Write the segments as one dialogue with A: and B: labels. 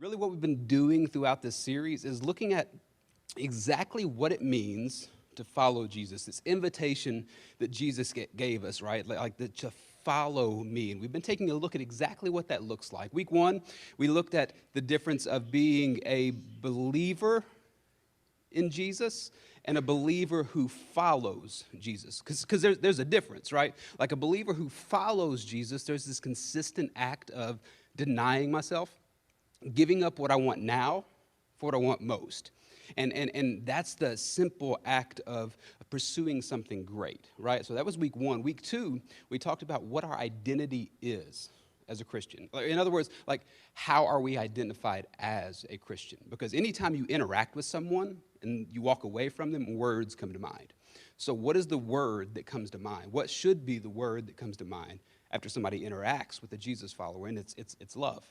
A: Really, what we've been doing throughout this series is looking at exactly what it means to follow Jesus, this invitation that Jesus gave us, right? To follow me. And we've been taking a look at exactly what that looks like. Week one, we looked at the difference of being a believer in Jesus and a believer who follows Jesus. Because there's a difference, right? Like a believer who follows Jesus, there's this consistent act of denying myself, giving up what I want now for what I want most. And that's the simple act of pursuing something great, right? So that was week one. Week two, we talked about what our identity is as a Christian. In other words, like, how are we identified as a Christian? Because anytime you interact with someone and you walk away from them, words come to mind. So what is the word that comes to mind? What should be the word that comes to mind after somebody interacts with a Jesus follower? And it's love.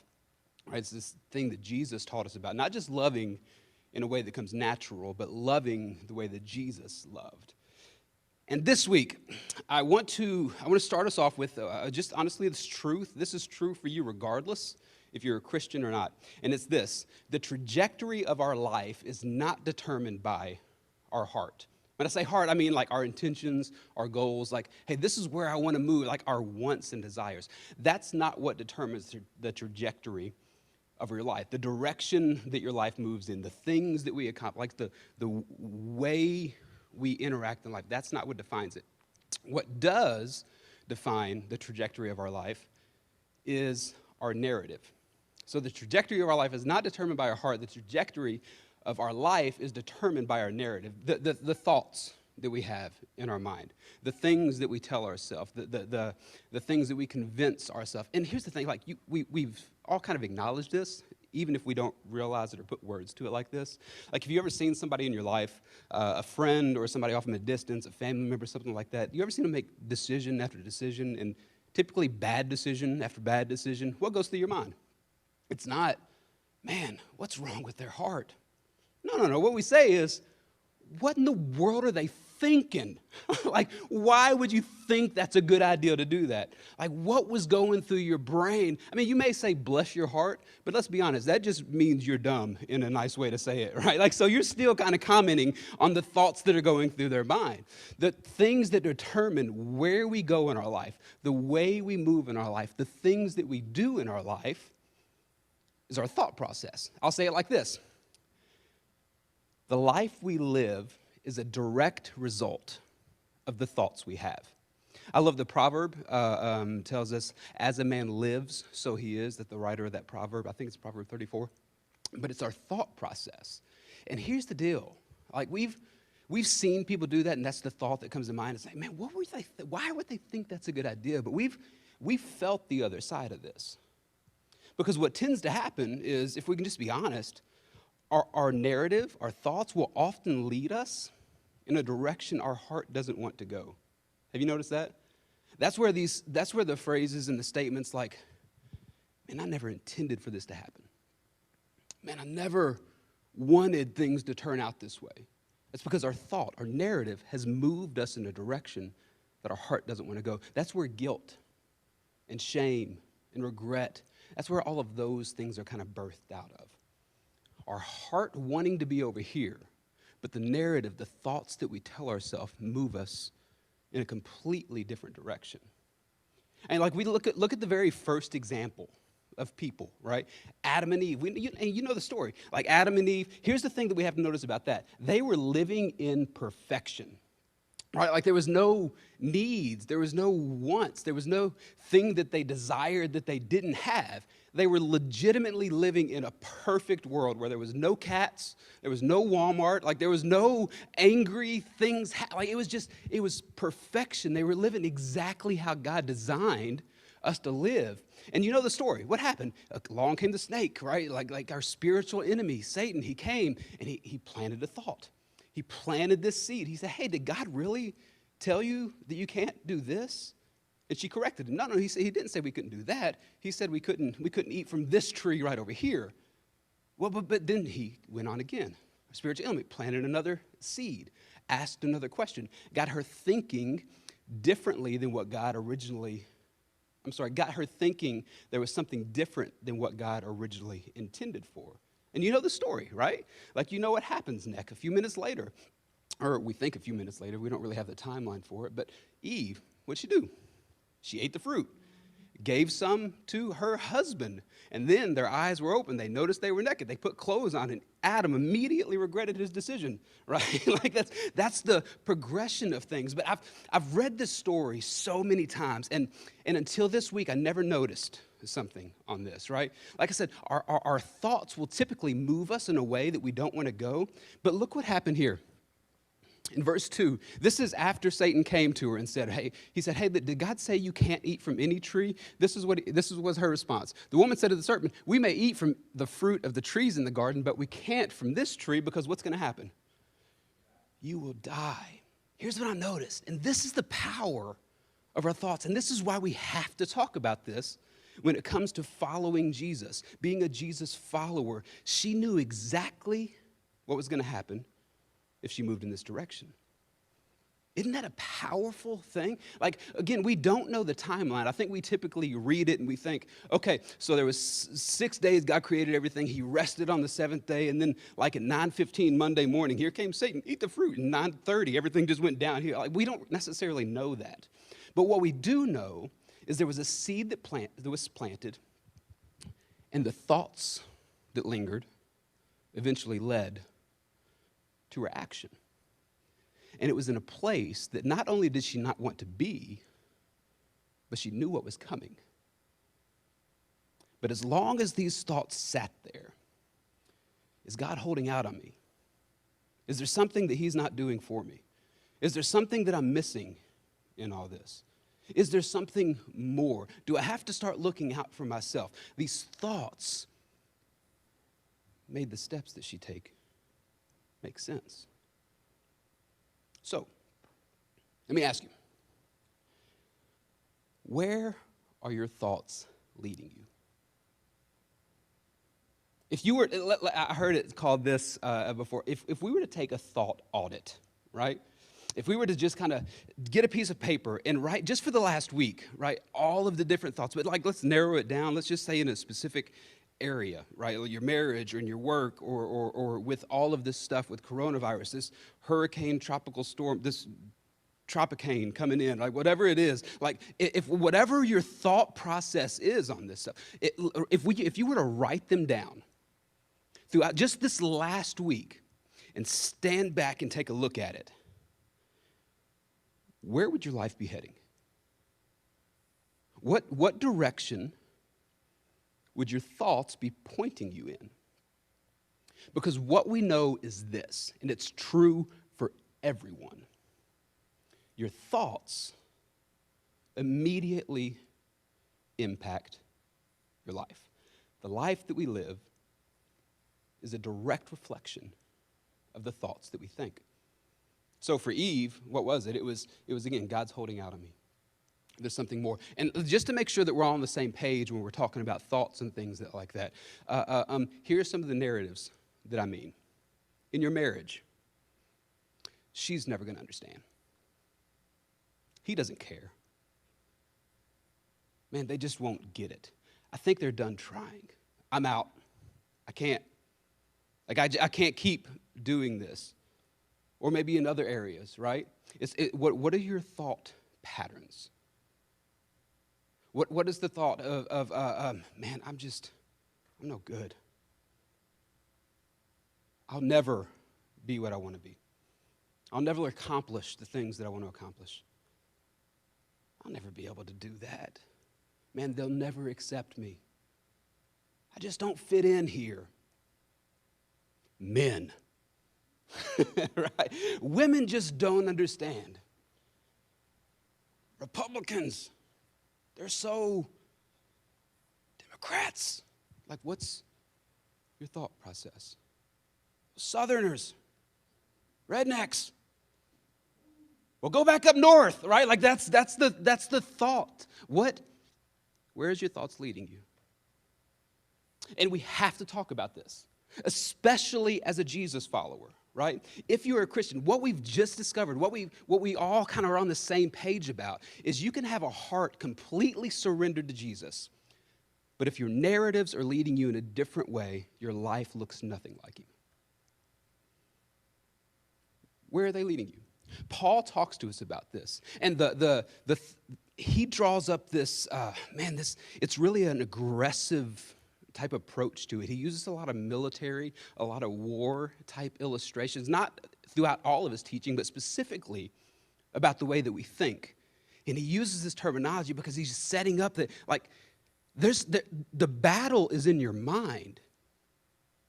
A: Right, it's this thing that Jesus taught us about, not just loving in a way that comes natural, but loving the way that Jesus loved. And this week, I want to start us off with just honestly this truth. This is true for you regardless if you're a Christian or not. And it's this: the trajectory of our life is not determined by our heart. When I say heart, I mean like our intentions, our goals, like, hey, this is where I want to move, like our wants and desires. That's not what determines the trajectory of your life, the direction that your life moves in, the things that we accomplish, like the way we interact in life. That's not what defines it. What does define the trajectory of our life is our narrative. So the trajectory of our life is not determined by our heart. The trajectory of our life is determined by our narrative, the thoughts that we have in our mind, the things that we tell ourselves, the things that we convince ourselves. And here's the thing, like we've all kind of acknowledged this, even if we don't realize it or put words to it like this. Like, have you ever seen somebody in your life, a friend or somebody off in the distance, a family member, something like that? You ever seen them make decision after decision, and typically bad decision after bad decision? What goes through your mind? It's not, man, what's wrong with their heart? No. What we say is, what in the world are they thinking? Like, why would you think that's a good idea to do that? Like, what was going through your brain? I mean, you may say, bless your heart, but let's be honest, that just means you're dumb in a nice way to say it, right? Like, so you're still kind of commenting on the thoughts that are going through their mind. The things that determine where we go in our life, the way we move in our life, the things that we do in our life is our thought process. I'll say it like this: the life we live is a direct result of the thoughts we have. I love the proverb, tells us, as a man lives, so he is, that the writer of that proverb, I think it's Proverb 34, but it's our thought process. And here's the deal, like we've seen people do that, and that's the thought that comes to mind. It's like, man, why would they think that's a good idea? But we've felt the other side of this. Because what tends to happen is, if we can just be honest, our narrative, our thoughts will often lead us in a direction our heart doesn't want to go. Have you noticed that? That's where the phrases and the statements like, man, I never intended for this to happen. Man, I never wanted things to turn out this way. That's because our thought, our narrative has moved us in a direction that our heart doesn't want to go. That's where guilt and shame and regret, that's where all of those things are kind of birthed out of. Our heart wanting to be over here, but the narrative, the thoughts that we tell ourselves move us in a completely different direction. And like we look at the very first example of people, right? Adam and Eve. And you know the story. Like Adam and Eve, here's the thing that we have to notice about that. They were living in perfection. Right, like there was no needs, there was no wants, there was no thing that they desired that they didn't have. They were legitimately living in a perfect world where there was no cats, there was no Walmart, like there was no angry things. Like it was perfection. They were living exactly how God designed us to live. And you know the story. What happened? Along came the snake, right? Like our spiritual enemy, Satan. He came and he planted a thought. He planted this seed. He said, hey, did God really tell you that you can't do this? And she corrected him. No, he didn't say we couldn't do that. He said we couldn't eat from this tree right over here. Well, but then he went on again. A spiritual enemy planted another seed, asked another question, got her thinking differently than what God originally got her thinking there was something different than what God originally intended for. And you know the story, right? Like, you know what happens next. A few minutes later, or we think a few minutes later, we don't really have the timeline for it, but Eve, what'd she do? She ate the fruit, gave some to her husband, and then their eyes were open. They noticed they were naked. They put clothes on, and Adam immediately regretted his decision, right? Like that's the progression of things. But I've read this story so many times, and until this week, I never noticed something on this, right? Like I said, our thoughts will typically move us in a way that we don't want to go. But look what happened here. In verse 2, this is after Satan came to her and said, hey, did God say you can't eat from any tree? This was her response. The woman said to the serpent, we may eat from the fruit of the trees in the garden, but we can't from this tree because what's going to happen? You will die. Here's what I noticed, and this is the power of our thoughts, and this is why we have to talk about this when it comes to following Jesus, being a Jesus follower. She knew exactly what was going to happen if she moved in this direction. Isn't that a powerful thing? Like, again, we don't know the timeline. I think we typically read it and we think, okay, so there was 6 days God created everything. He rested on the seventh day. And then like at 9:15 Monday morning, here came Satan, eat the fruit. And 9:30, everything just went downhill. Like, we don't necessarily know that. But what we do know is there was a seed that was planted, and the thoughts that lingered eventually led to her action. And it was in a place that not only did she not want to be, but she knew what was coming. But as long as these thoughts sat there, is God holding out on me? Is there something that he's not doing for me? Is there something that I'm missing in all this? Is there something more? Do I have to start looking out for myself? These thoughts made the steps that she take make sense. So, let me ask you, where are your thoughts leading you? If you were, I heard it called this before, if we were to take a thought audit, right? If we were to just kind of get a piece of paper and write, just for the last week, right, all of the different thoughts, but like let's narrow it down, let's just say in a specific area, right, your marriage or in your work or with all of this stuff with coronavirus, this hurricane, tropical storm, this tropicane coming in, like whatever it is, like if whatever your thought process is on this stuff, if you were to write them down throughout just this last week and stand back and take a look at it, where would your life be heading? What direction would your thoughts be pointing you in? Because what we know is this, and it's true for everyone. Your thoughts immediately impact your life. The life that we live is a direct reflection of the thoughts that we think. So for Eve, what was it? It was again, God's holding out on me. There's something more. And just to make sure that we're all on the same page when we're talking about thoughts and things like that, here are some of the narratives that I mean. In your marriage, she's never going to understand. He doesn't care. Man, they just won't get it. I think they're done trying. I'm out. I can't. Like, I can't keep doing this. Or maybe in other areas, right? What are your thought patterns? What is the thought of man, I'm no good. I'll never be what I want to be. I'll never accomplish the things that I want to accomplish. I'll never be able to do that. Man, they'll never accept me. I just don't fit in here. Men. Right? Women just don't understand. Republicans, they're so Democrats. Like, what's your thought process? Southerners, rednecks. Well, go back up north, right? Like that's the thought. Where is your thoughts leading you? And we have to talk about this, especially as a Jesus follower, right? If you're a Christian, what we've just discovered, what we all kind of are on the same page about is you can have a heart completely surrendered to Jesus, but if your narratives are leading you in a different way, your life looks nothing like you. Where are they leading you? Paul talks to us about this, and he draws up this, it's really an aggressive type approach to it. He uses a lot of military, a lot of war type illustrations, not throughout all of his teaching, but specifically about the way that we think. And he uses this terminology because he's setting up that, like, the battle is in your mind,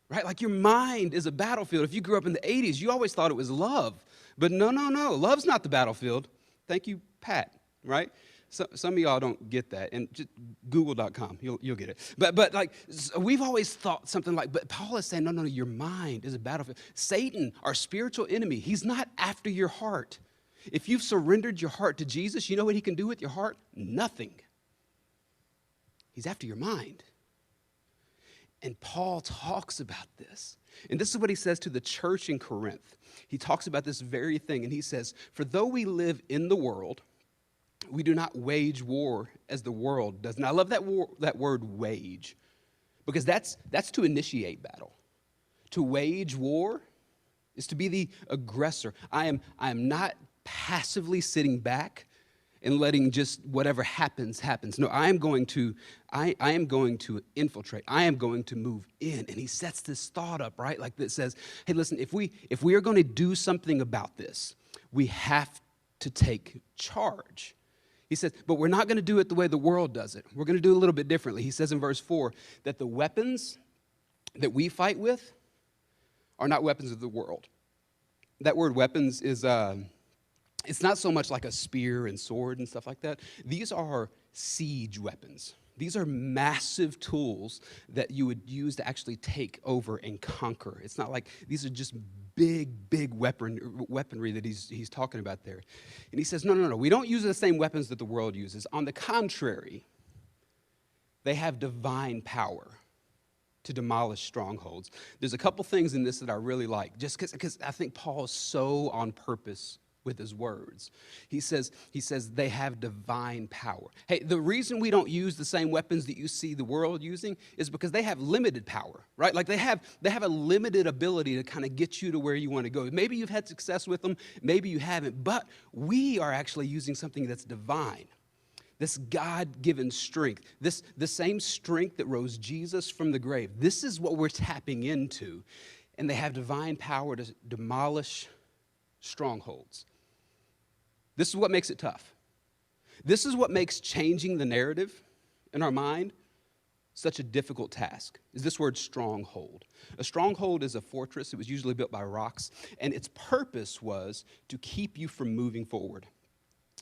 A: right? Like, your mind is a battlefield. If you grew up in the 80s, you always thought it was love. But no. Love's not the battlefield. Thank you, Pat, right? So, some of y'all don't get that, and just Google.com, you'll get it. But like, we've always thought something like, but Paul is saying, no, your mind is a battlefield. Satan, our spiritual enemy, he's not after your heart. If you've surrendered your heart to Jesus, you know what he can do with your heart? Nothing. He's after your mind. And Paul talks about this. And this is what he says to the church in Corinth. He talks about this very thing, and he says, for though we live in the world, we do not wage war as the world does. And I love that word wage, because that's to initiate battle. To wage war is to be the aggressor. I am not passively sitting back and letting just whatever happens. No, I am going to infiltrate. I am going to move in. And he sets this thought up, right? Like that says, hey, listen, if we are going to do something about this, we have to take charge. He says, but we're not going to do it the way the world does it. We're going to do it a little bit differently. He says in verse 4 that the weapons that we fight with are not weapons of the world. That word weapons is, it's not so much like a spear and sword and stuff like that. These are siege weapons. These are massive tools that you would use to actually take over and conquer. It's not like these are just big weaponry that he's talking about there. And he says, no, we don't use the same weapons that the world uses. On the contrary, they have divine power to demolish strongholds. There's a couple things in this that I really like, just because I think Paul is so on purpose with his words. He says they have divine power. Hey, the reason we don't use the same weapons that you see the world using is because they have limited power, right? Like they have a limited ability to kind of get you to where you want to go. Maybe you've had success with them, maybe you haven't, but we are actually using something that's divine. This God-given strength, the same strength that rose Jesus from the grave. This is what we're tapping into. And they have divine power to demolish strongholds. This is what makes it tough. This is what makes changing the narrative in our mind such a difficult task, is this word stronghold. A stronghold is a fortress. It was usually built by rocks, and its purpose was to keep you from moving forward.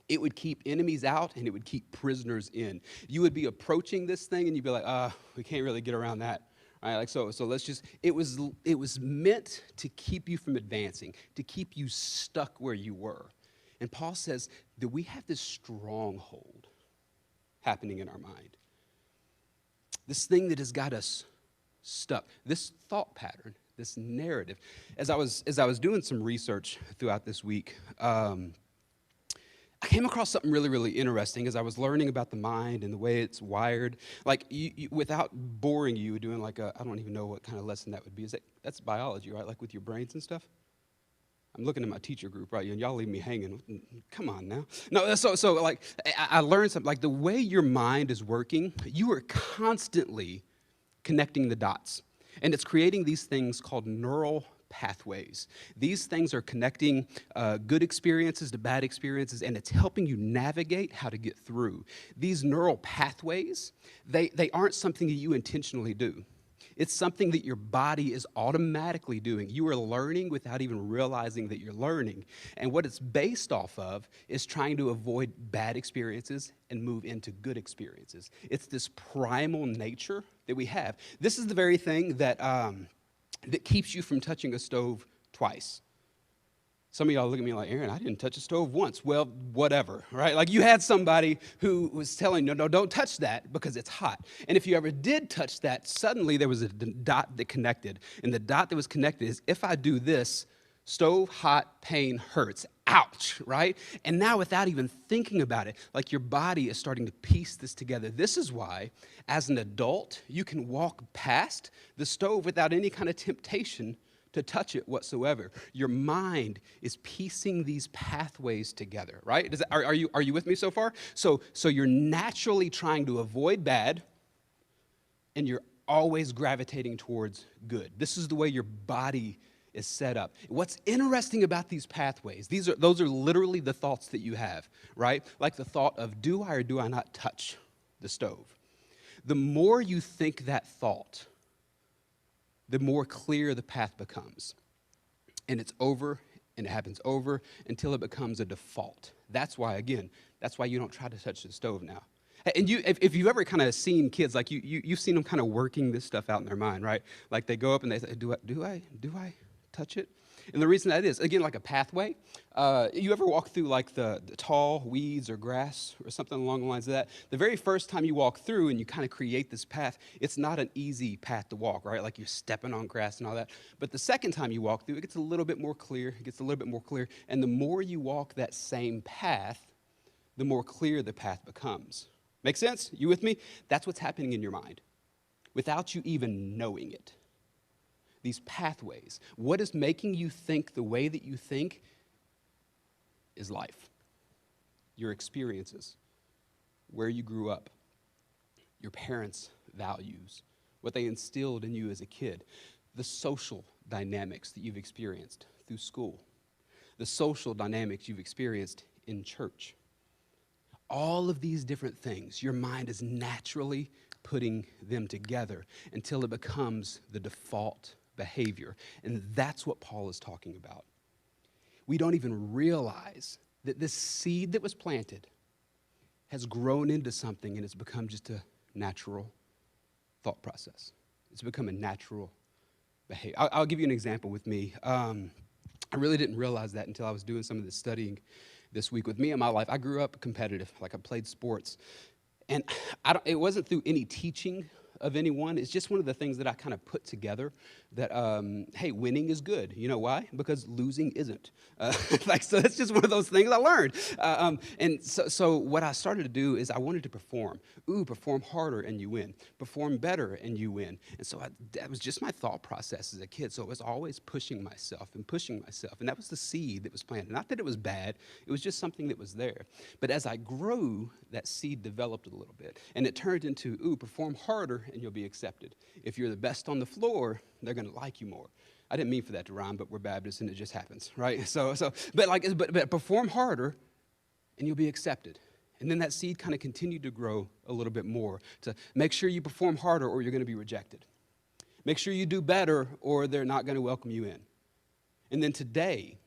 A: It would keep enemies out, and it would keep prisoners in. You would be approaching this thing, and you'd be like, we can't really get around that. All right, like so let's just, it was meant to keep you from advancing, to keep you stuck where you were. And Paul says that we have this stronghold happening in our mind. This thing that has got us stuck, this thought pattern, this narrative. As I was doing some research throughout this week, I came across something really, really interesting as I was learning about the mind and the way it's wired. Like, you, without boring you, doing like I don't even know what kind of lesson that would be. That's biology, right? Like with your brains and stuff? I'm looking at my teacher group, right? And y'all leave me hanging. Come on now. No, so like, I learned something. Like, the way your mind is working, you are constantly connecting the dots. And it's creating these things called neural pathways. These things are connecting good experiences to bad experiences, and it's helping you navigate how to get through. These neural pathways, they aren't something that you intentionally do. It's something that your body is automatically doing. You are learning without even realizing that you're learning. And what it's based off of is trying to avoid bad experiences and move into good experiences. It's this primal nature that we have. This is the very thing that that keeps you from touching a stove twice. Some of y'all look at me like, Aaron, I didn't touch a stove once. Well, whatever, right? Like, you had somebody who was telling you, no, don't touch that because it's hot. And if you ever did touch that, suddenly there was a dot that connected. And the dot that was connected is, if I do this, Stove, hot, pain, hurts. Ouch, right? And now without even thinking about it, like your body is starting to piece this together. This is why, as an adult, you can walk past the stove without any kind of temptation to touch it whatsoever. Your mind is piecing these pathways together, right? Are you with me so far? So you're naturally trying to avoid bad, and you're always gravitating towards good. This is the way your body is set up. What's interesting about these pathways, those are literally the thoughts that you have, right? Like the thought of, do I or do I not touch the stove? The more you think that thought, the more clear the path becomes. And it's over, and it happens over until it becomes a default. That's why you don't try to touch the stove now. And if you've ever kind of seen kids, like you've seen them kind of working this stuff out in their mind, right? Like they go up and they say, do I touch it? And the reason that is, again, like a pathway. You ever walk through like the tall weeds or grass or something along the lines of that? The very first time you walk through and you kind of create this path, it's not an easy path to walk, right? Like you're stepping on grass and all that. But the second time you walk through, it gets a little bit more clear. And the more you walk that same path, the more clear the path becomes. Make sense? You with me? That's what's happening in your mind without you even knowing it. These pathways. What is making you think the way that you think is life, your experiences, where you grew up, your parents' values, what they instilled in you as a kid, the social dynamics that you've experienced through school, the social dynamics you've experienced in church. All of these different things, your mind is naturally putting them together until it becomes the default behavior. And that's what Paul is talking about. We don't even realize that this seed that was planted has grown into something, and it's become just a natural thought process. It's become a natural behavior. I'll give you an example with me. I really didn't realize that until I was doing some of this studying this week. With me in my life, I grew up competitive, like I played sports. And it wasn't through any teaching of anyone. It's just one of the things that I kind of put together that, hey, winning is good. You know why? Because losing isn't. So that's just one of those things I learned. And so what I started to do is I wanted to perform. Perform harder and you win. Perform better and you win. And so that was just my thought process as a kid. So it was always pushing myself. And that was the seed that was planted. Not that it was bad. It was just something that was there. But as I grew, that seed developed a little bit. And it turned into, perform harder and you'll be accepted. If you're the best on the floor, they're going to like you more. I didn't mean for that to rhyme, but we're Baptists and it just happens, right? But perform harder and you'll be accepted. And then that seed kind of continued to grow a little bit more to make sure you perform harder or you're going to be rejected. Make sure you do better or they're not going to welcome you in. And then today,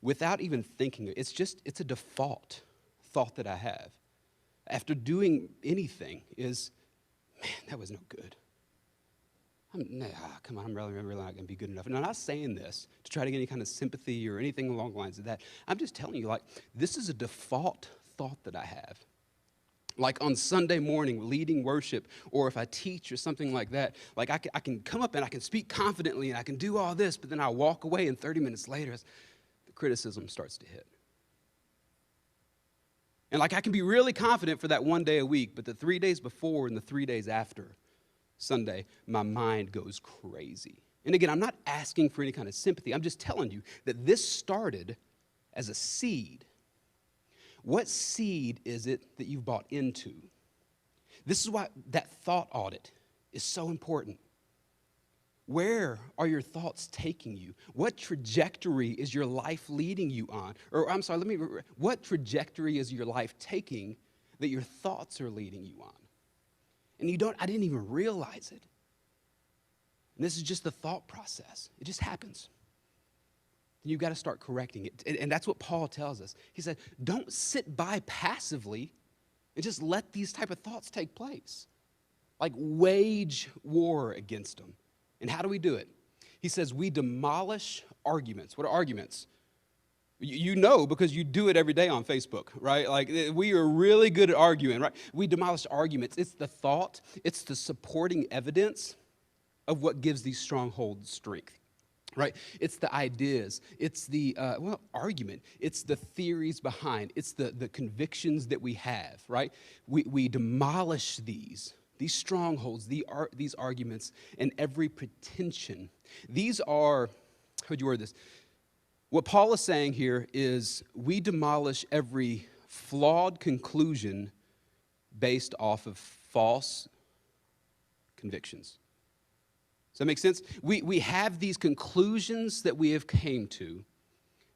A: without even thinking, it's a default thought that I have. After doing anything is, man, that was no good. Come on, I'm really not going to be good enough. And I'm not saying this to try to get any kind of sympathy or anything along the lines of that. I'm just telling you, this is a default thought that I have. Like on Sunday morning, leading worship, or if I teach or something like that, I can come up and I can speak confidently and I can do all this, but then I walk away and 30 minutes later, the criticism starts to hit. And I can be really confident for that one day a week, but the 3 days before and the 3 days after Sunday, my mind goes crazy. And again, I'm not asking for any kind of sympathy. I'm just telling you that this started as a seed. What seed is it that you've bought into? This is why that thought audit is so important. Where are your thoughts taking you? What trajectory is your life leading you on? What trajectory is your life taking that your thoughts are leading you on? And I didn't even realize it. And this is just the thought process. It just happens. And you've got to start correcting it. And that's what Paul tells us. He said, don't sit by passively and just let these type of thoughts take place. Wage war against them. And how do we do it? He says, we demolish arguments. What are arguments? You know because you do it every day on Facebook, right? We are really good at arguing, right? We demolish arguments. It's the thought. It's the supporting evidence of what gives these strongholds strength. right? It's the ideas, it's the, argument, it's the theories behind, it's the convictions that we have, right? We demolish these strongholds, these arguments, and every pretension. These are, how would you word this? What Paul is saying here is we demolish every flawed conclusion based off of false convictions. Does that make sense? We have these conclusions that we have came to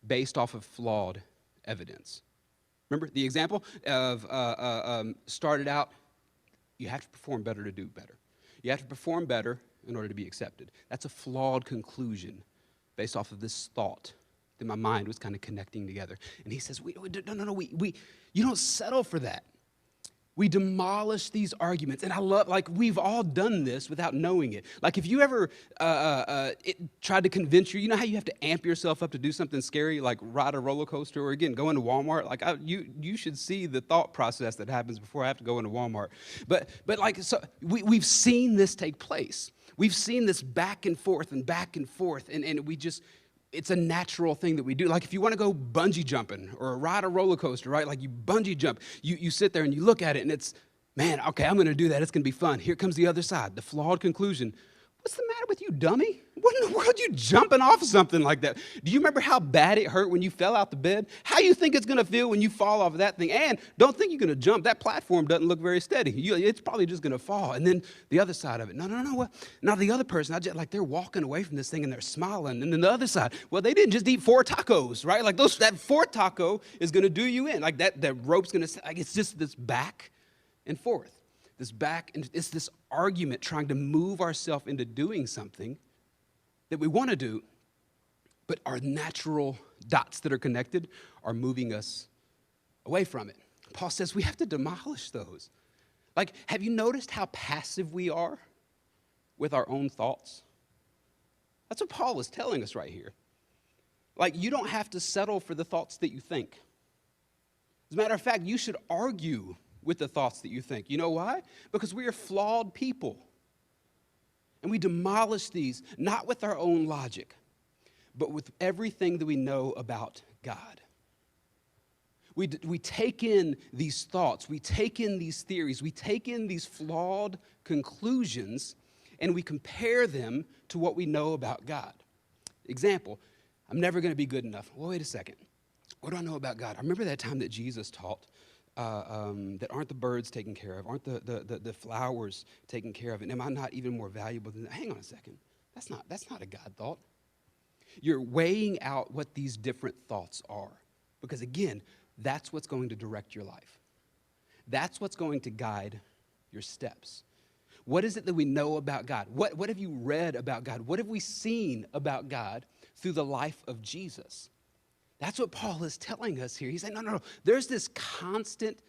A: based off of flawed evidence. Remember the example of started out, you have to perform better to do better. You have to perform better in order to be accepted. That's a flawed conclusion based off of this thought that my mind was kind of connecting together. And he says, no, you don't settle for that. We demolish these arguments. And I love, like, we've all done this without knowing it. Like, if you ever tried to convince you know how you have to amp yourself up to do something scary, like ride a roller coaster or, again, go into Walmart? Like, you should see the thought process that happens before I have to go into Walmart. But like, so we've seen this take place. We've seen this back and forth, and we just, it's a natural thing that we do. Like if you want to go bungee jumping or ride a roller coaster, right? Like you bungee jump, you sit there and you look at it and it's, man, okay, I'm going to do that. It's going to be fun. Here comes the other side, the flawed conclusion. What's the matter with you, dummy? What in the world are you jumping off of something like that? Do you remember how bad it hurt when you fell out the bed? How you think it's going to feel when you fall off of that thing? And don't think you're going to jump. That platform doesn't look very steady. It's probably just going to fall. And then the other side of it, no. Now the other person, like they're walking away from this thing and they're smiling. And then the other side, well, they didn't just eat 4 tacos, right? Like that 4th taco is going to do you in. Like that rope's going to, like it's just this back and forth. It's this argument trying to move ourselves into doing something that we want to do, but our natural dots that are connected are moving us away from it. Paul says we have to demolish those. Like, have you noticed how passive we are with our own thoughts? That's what Paul is telling us right here. Like, you don't have to settle for the thoughts that you think. As a matter of fact, you should argue with the thoughts that you think. You know why? Because we are flawed people. And we demolish these, not with our own logic, but with everything that we know about God. We take in these thoughts, we take in these theories, we take in these flawed conclusions, and we compare them to what we know about God. Example, I'm never going to be good enough. Well, wait a second. What do I know about God? I remember that time that Jesus taught that aren't the birds taken care of, aren't the flowers taken care of, and am I not even more valuable than that? Hang on a second. That's not a God thought. You're weighing out what these different thoughts are. Because again, that's what's going to direct your life. That's what's going to guide your steps. What is it that we know about God? What have you read about God? What have we seen about God through the life of Jesus? That's what Paul is telling us here. He's saying, no. There's this constant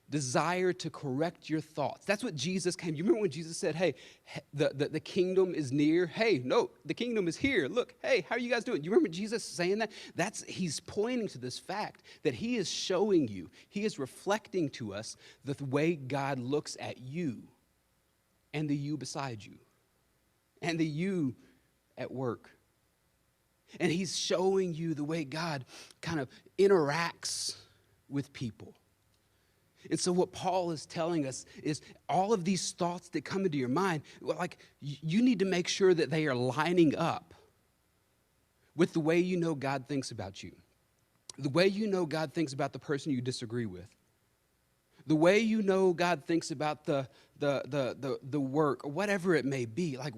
A: desire to correct your thoughts. That's what Jesus came. You remember when Jesus said, hey, the kingdom is near? Hey, no, the kingdom is here. Look, hey, how are you guys doing? You remember Jesus saying that? He's pointing to this fact that he is showing you, he is reflecting to us the way God looks at you and the you beside you and the you at work. And he's showing you the way God kind of interacts with people. And so what Paul is telling us is all of these thoughts that come into your mind, well, like you need to make sure that they are lining up with the way you know God thinks about you, the way you know God thinks about the person you disagree with, the way you know God thinks about the work, or whatever it may be. Like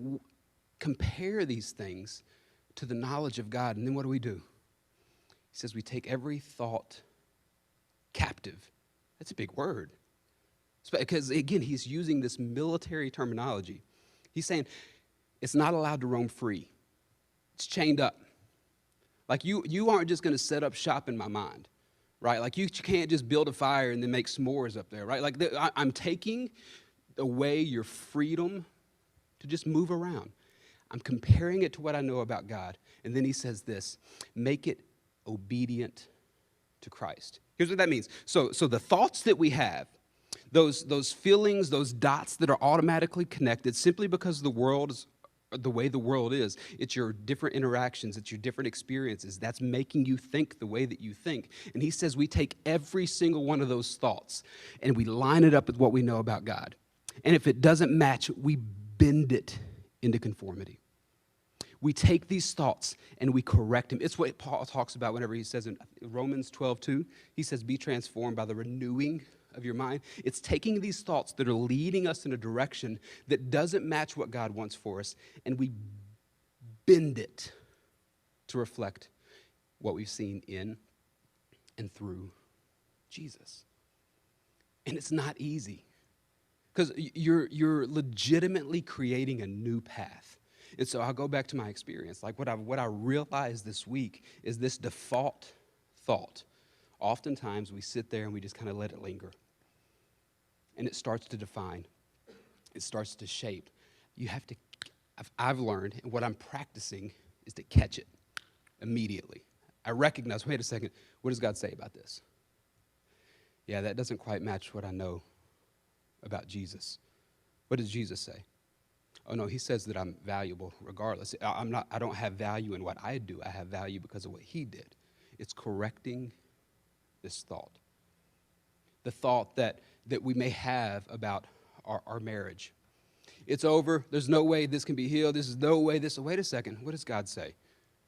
A: compare these things to the knowledge of God. And then what do? He says we take every thought captive. That's a big word. Because, again, he's using this military terminology. He's saying it's not allowed to roam free. It's chained up. Like you aren't just going to set up shop in my mind, right? Like you can't just build a fire and then make s'mores up there, right? Like I'm taking away your freedom to just move around. I'm comparing it to what I know about God. And then he says this, make it obedient to Christ. Here's what that means. So the thoughts that we have, those feelings, those dots that are automatically connected simply because the world the way the world is. It's your different interactions. It's your different experiences. That's making you think the way that you think. And he says we take every single one of those thoughts and we line it up with what we know about God. And if it doesn't match, we bend it into conformity. We take these thoughts and we correct them. It's what Paul talks about whenever he says in Romans 12:2, he says, be transformed by the renewing of your mind. It's taking these thoughts that are leading us in a direction that doesn't match what God wants for us, and we bend it to reflect what we've seen in and through Jesus. And it's not easy, because you're legitimately creating a new path. And so I'll go back to my experience. Like what I realized this week is this default thought. Oftentimes we sit there and we just kind of let it linger. And it starts to define. It starts to shape. You have to, I've learned, and what I'm practicing is to catch it immediately. I recognize, wait a second, what does God say about this? Yeah, that doesn't quite match what I know about Jesus. What does Jesus say? Oh no, he says that I'm valuable regardless. I don't have value in what I do. I have value because of what he did. It's correcting this thought. The thought that we may have about our marriage. It's over. There's no way this can be healed. This is no way this. Wait a second. What does God say?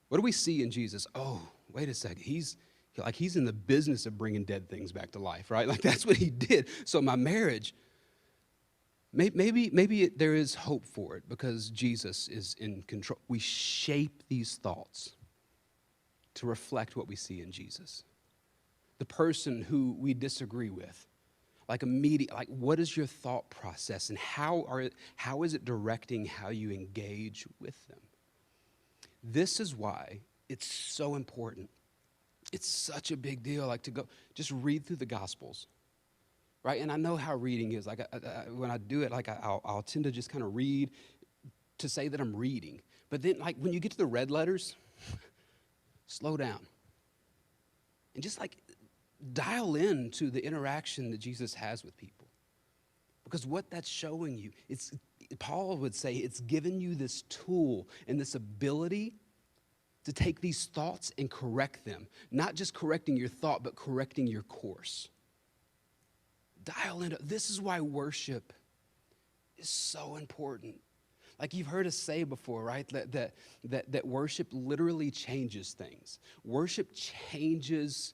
A: What do we see in Jesus? Oh, wait a second. He's in the business of bringing dead things back to life, right? Like that's what he did. So my marriage, maybe there is hope for it because Jesus is in control. We shape these thoughts to reflect what we see in Jesus. The person who we disagree with, like what is your thought process and how is it directing how you engage with them? This is why it's so important. It's such a big deal, like to go just read through the Gospels, right? And I know how reading is. Like when I do it, like I'll tend to just kind of read to say that I'm reading. But then, like when you get to the red letters, slow down and just like dial in to the interaction that Jesus has with people. Because what that's showing you, Paul would say, it's given you this tool and this ability to take these thoughts and correct them. Not just correcting your thought, but correcting your course. Dial in. This is why worship is so important. Like you've heard us say before, right? That worship literally changes things. Worship changes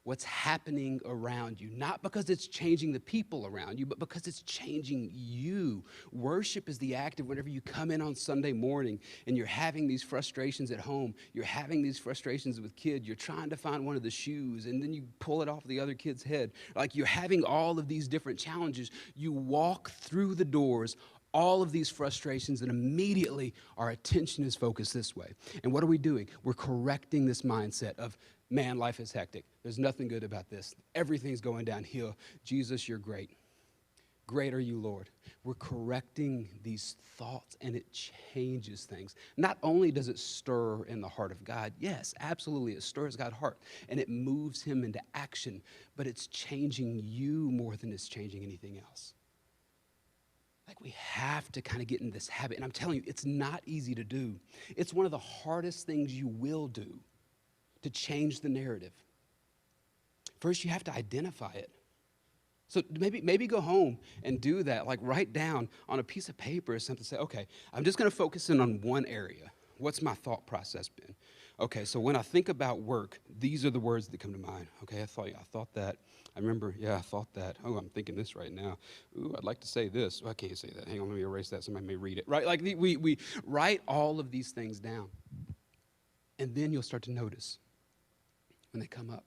A: what's happening around you, not because it's changing the people around you, but because it's changing you. Worship is the act of whenever you come in on Sunday morning and you're having these frustrations at home, you're having these frustrations with kids, you're trying to find one of the shoes, and then you pull it off the other kid's head. Like you're having all of these different challenges. You walk through the doors, all of these frustrations, and immediately our attention is focused this way. And what are we doing? We're correcting this mindset of, man, life is hectic. There's nothing good about this. Everything's going downhill. Jesus, you're great. Great are you, Lord. We're correcting these thoughts, and it changes things. Not only does it stir in the heart of God, yes, absolutely, it stirs God's heart, and it moves him into action, but it's changing you more than it's changing anything else. Like we have to kind of get in this habit, and I'm telling you, it's not easy to do. It's one of the hardest things you will do to change the narrative. First, you have to identify it. So maybe go home and do that, like write down on a piece of paper or something, say, okay, I'm just going to focus in on one area. What's my thought process been? Okay, so when I think about work, these are the words that come to mind. Okay, I thought that. I remember, I thought that. Oh, I'm thinking this right now. Ooh, I'd like to say this. Oh, I can't say that. Hang on, let me erase that. Somebody may read it. Right? Like we write all of these things down. And then you'll start to notice when they come up.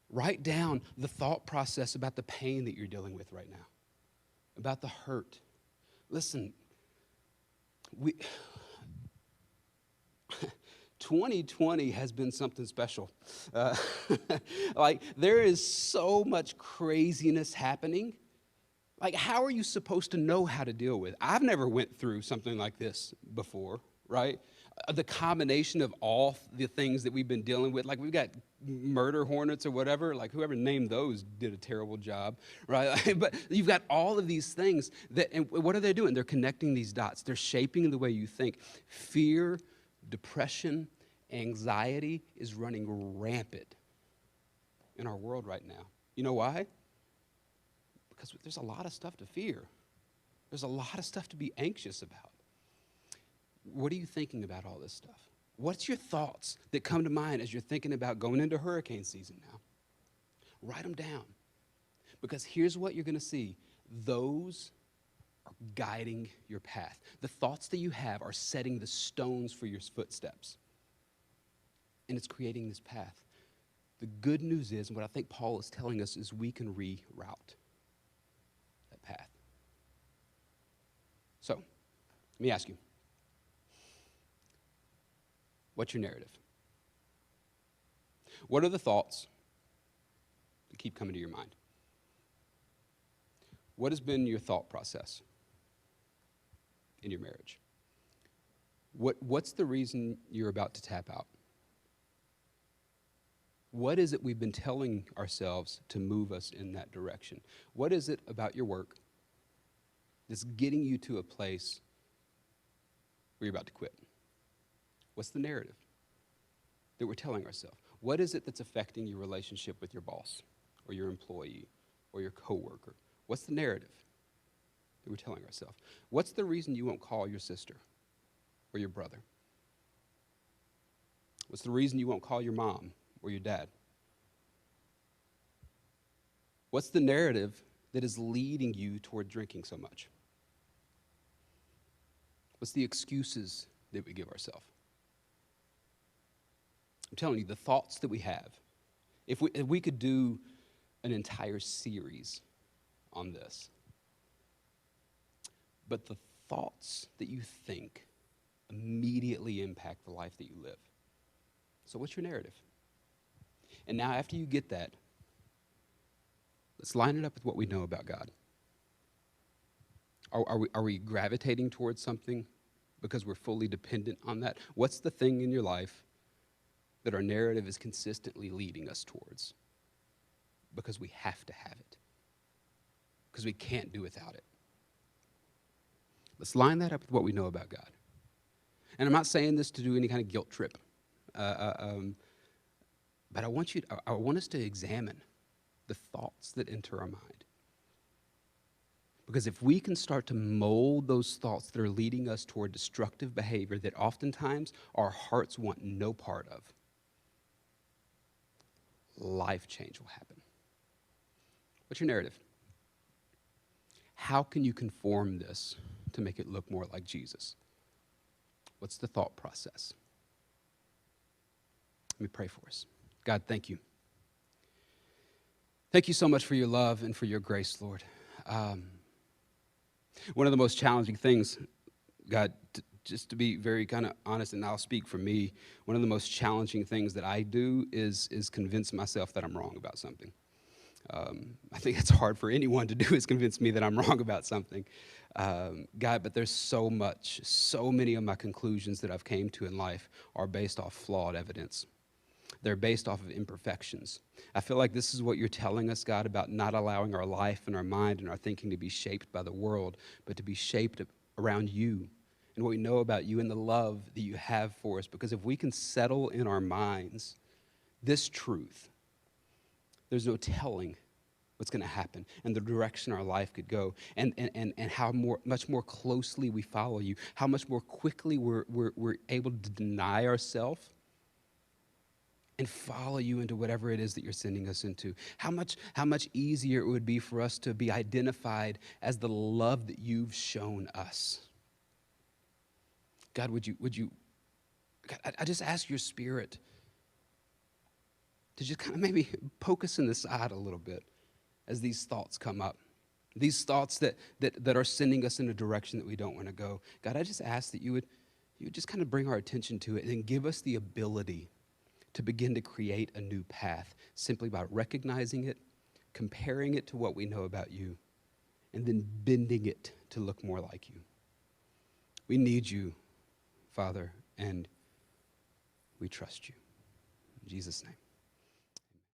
A: Write down the thought process about the pain that you're dealing with right now, about the hurt. Listen, 2020 has been something special. Like, there is so much craziness happening. Like, how are you supposed to know how to deal with it? I've never went through something like this before, right? The combination of all the things that we've been dealing with, like we've got murder hornets or whatever, like whoever named those did a terrible job, right? But you've got all of these things that, and what are they doing? They're connecting these dots. They're shaping the way you think. Fear, depression, anxiety is running rampant in our world right now. You know why? Because there's a lot of stuff to fear. There's a lot of stuff to be anxious about. What are you thinking about all this stuff? What's your thoughts that come to mind as you're thinking about going into hurricane season now? Write them down. Because here's what you're going to see. Those are guiding your path. The thoughts that you have are setting the stones for your footsteps. And it's creating this path. The good news is, and what I think Paul is telling us, is we can reroute that path. So, let me ask you. What's your narrative? What are the thoughts that keep coming to your mind? What has been your thought process in your marriage? What's the reason you're about to tap out? What is it we've been telling ourselves to move us in that direction? What is it about your work that's getting you to a place where you're about to quit? What's the narrative that we're telling ourselves? What is it that's affecting your relationship with your boss or your employee or your coworker? What's the narrative that we're telling ourselves? What's the reason you won't call your sister or your brother? What's the reason you won't call your mom or your dad? What's the narrative that is leading you toward drinking so much? What's the excuses that we give ourselves? I'm telling you, the thoughts that we have, if we could do an entire series on this, but the thoughts that you think immediately impact the life that you live. So what's your narrative? And now after you get that, let's line it up with what we know about God. Are we gravitating towards something because we're fully dependent on that? What's the thing in your life that our narrative is consistently leading us towards? Because we have to have it. Because we can't do without it. Let's line that up with what we know about God. And I'm not saying this to do any kind of guilt trip. But I want us to examine the thoughts that enter our mind. Because if we can start to mold those thoughts that are leading us toward destructive behavior that oftentimes our hearts want no part of, life change will happen. What's your narrative? How can you conform this to make it look more like Jesus? What's the thought process? Let me pray for us. God, thank you. Thank you so much for your love and for your grace, Lord. One of the most challenging things, God, just to be very kind of honest, and I'll speak for me, one of the most challenging things that I do is convince myself that I'm wrong about something. I think it's hard for anyone to do, is convince me that I'm wrong about something. God, but there's so many of my conclusions that I've came to in life are based off flawed evidence. They're based off of imperfections. I feel like this is what you're telling us, God, about not allowing our life and our mind and our thinking to be shaped by the world, but to be shaped around you and what we know about you and the love that you have for us. Because if we can settle in our minds this truth, there's no telling what's going to happen and the direction our life could go, and how much more closely we follow you, how much more quickly we're able to deny ourselves and follow you into whatever it is that you're sending us into. How much easier it would be for us to be identified as the love that you've shown us. God, would you God, I just ask your Spirit to just kind of maybe poke us in the side a little bit as these thoughts come up. These thoughts that are sending us in a direction that we don't want to go. God, I just ask that you would just kind of bring our attention to it and give us the ability to begin to create a new path simply by recognizing it, comparing it to what we know about you, and then bending it to look more like you. We need you, Father, and we trust you. In Jesus' name.